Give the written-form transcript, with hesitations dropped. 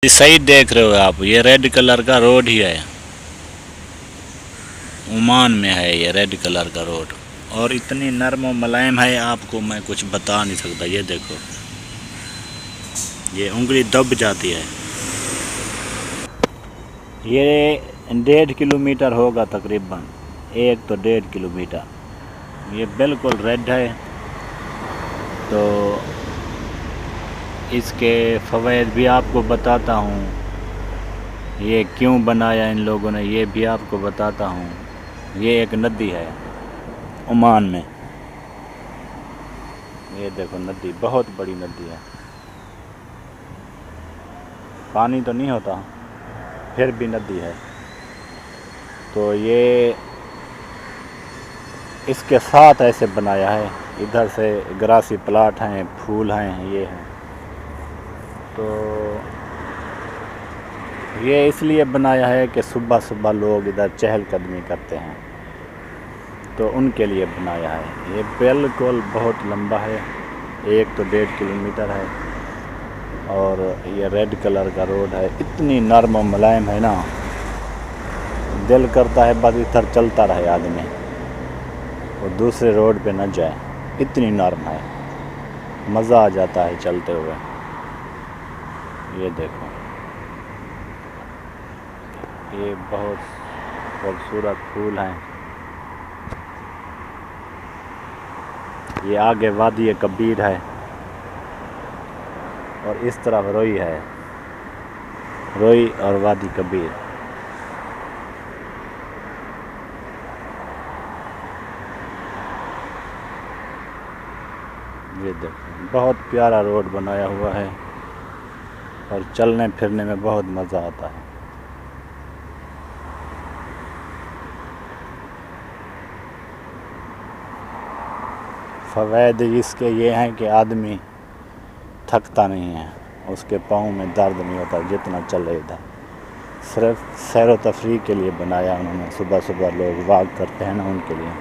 सही देख रहे हो आप, ये रेड कलर का रोड ही है। ओमान में है ये रेड कलर का रोड, और इतनी नरम और मुलायम है, आपको मैं कुछ बता नहीं सकता। ये देखो, ये उंगली दब जाती है। ये 1.5 किलोमीटर होगा तकरीबन, 1 तो 1.5 किलोमीटर। ये बिल्कुल रेड है। तो इसके फ़वाइद भी आपको बताता हूँ, ये क्यों बनाया इन लोगों ने ये भी आपको बताता हूँ। ये एक नदी है ओमान में, ये देखो नदी, बहुत बड़ी नदी है। पानी तो नहीं होता, फिर भी नदी है। तो ये इसके साथ ऐसे बनाया है, इधर से ग्रासी प्लाट हैं, फूल हैं, ये हैं। तो ये इसलिए बनाया है कि सुबह सुबह लोग इधर चहलकदमी करते हैं, तो उनके लिए बनाया है। ये बिल्कुल बहुत लंबा है, 1 तो 1.5 किलोमीटर है, और ये रेड कलर का रोड है। इतनी नरम और मुलायम है ना, दिल करता है बस इधर चलता रहे आदमी और दूसरे रोड पे न जाए। इतनी नरम है, मज़ा आ जाता है चलते हुए। ये देखो, ये बहुत खूबसूरत फूल हैं। ये आगे वादी कबीर है, और इस तरफ रोई है, रोई और वादी कबीर। ये देखो, बहुत प्यारा रोड बनाया हुआ है, और चलने फिरने में बहुत मज़ा आता है। फ़वाइद इसके ये हैं कि आदमी थकता नहीं है, उसके पाँव में दर्द नहीं होता जितना चले इधर। सिर्फ सैर व तफरीह के लिए बनाया उन्होंने, सुबह सुबह लोग वॉक करते हैं ना, उनके लिए।